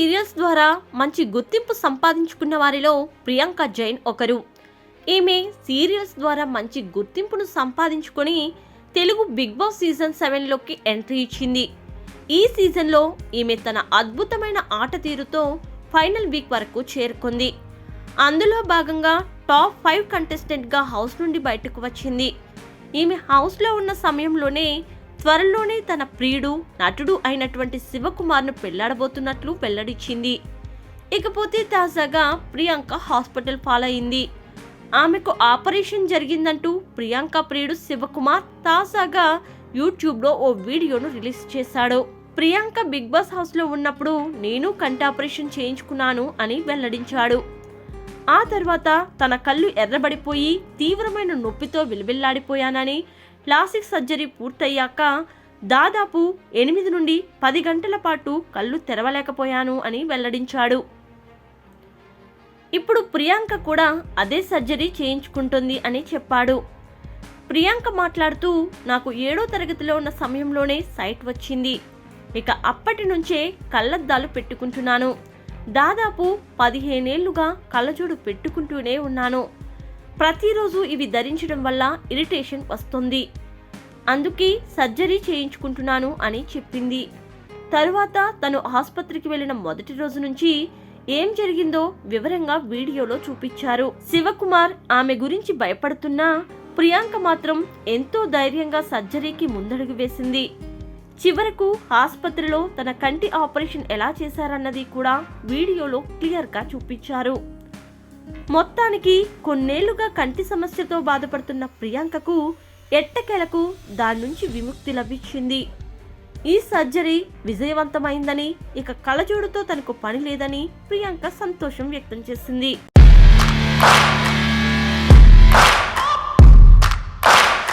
Serials ద్వారా మంచి గుర్తింపు సంపాదించుకున్న వారిలో ప్రియాంక జైన్ ఒకరు. ఈమె సీరియల్స్ ద్వారా మంచి గుర్తింపును సంపాదించుకొని తెలుగు బిగ్ బాస్ సీజన్ 7లోకి ఎంట్రీ ఇచ్చింది. ఈ సీజన్లో ఈమె తన అద్భుతమైన ఆట తీరుతో ఫైనల్ వీక్ వరకు చేరుకుంది. అందులో భాగంగా టాప్ 5 కంటెస్టెంట్గా హౌస్ నుండి బయటకు వచ్చింది. ఈమె హౌస్లో ఉన్న సమయంలోనే త్వరలోనే తన ప్రియుడు నటుడు అయినటువంటి శివకుమార్ను పెళ్లాడబోతున్నట్లు వెల్లడించింది. ఇకపోతే తాజాగా ప్రియాంక హాస్పిటల్ పాలైంది. ఆమెకు ఆపరేషన్ జరిగిందంటూ ప్రియాంక ప్రియుడు శివకుమార్ తాజాగా యూట్యూబ్లో ఓ వీడియోను రిలీజ్ చేశాడు. ప్రియాంక బిగ్ బాస్ హౌస్లో ఉన్నప్పుడు నేను కంటి ఆపరేషన్ చేయించుకున్నాను అని వెల్లడించాడు. ఆ తర్వాత తన కళ్ళు ఎర్రబడిపోయి తీవ్రమైన నొప్పితో విలవిల్లాడిపోయానని, ప్లాస్టిక్ సర్జరీ పూర్తయ్యాక దాదాపు 8 నుండి 10 గంటల పాటు కళ్ళు తెరవలేకపోయాను అని వెల్లడించాడు. ఇప్పుడు ప్రియాంక కూడా అదే సర్జరీ చేయించుకుంటుంది అని చెప్పాడు. ప్రియాంక మాట్లాడుతూ, నాకు 7వ తరగతిలో ఉన్న సమయంలోనే సైట్ వచ్చింది. ఇక అప్పటి నుంచే కళ్ళద్దాలు పెట్టుకుంటున్నాను. దాదాపు 15 ఏళ్లుగా కళ్ళజోడు పెట్టుకుంటూనే ఉన్నాను. ప్రతిరోజు ఇవి ధరించడం వల్ల ఇరిటేషన్ వస్తుంది. అందుకే సర్జరీ చేయించుకుంటున్నాను అని చెప్పింది. తరువాత తను ఆసుపత్రికి వెళ్లిన మొదటి రోజు నుంచి ఏం జరిగిందో వివరంగా వీడియోలో చూపించారు. శివకుమార్ ఆమె గురించి భయపడుతున్నా ప్రియాంక మాత్రం ఎంతో ధైర్యంగా సర్జరీకి ముందడుగు వేసింది. చివరకు ఆసుపత్రిలో తన కంటి ఆపరేషన్ ఎలా చేశారన్నది కూడా వీడియోలో క్లియర్గా చూపించారు. మొత్తానికి కొన్నేళ్లుగా కంటి సమస్యతో బాధపడుతున్న ప్రియాంకకు ఎట్టకేలకు దాని నుంచి విముక్తి లభించింది. ఈ సర్జరీ విజయవంతమైందని, ఇక కళ్ళజోడుతో తనకు పని లేదని ప్రియాంక సంతోషం వ్యక్తం చేసింది.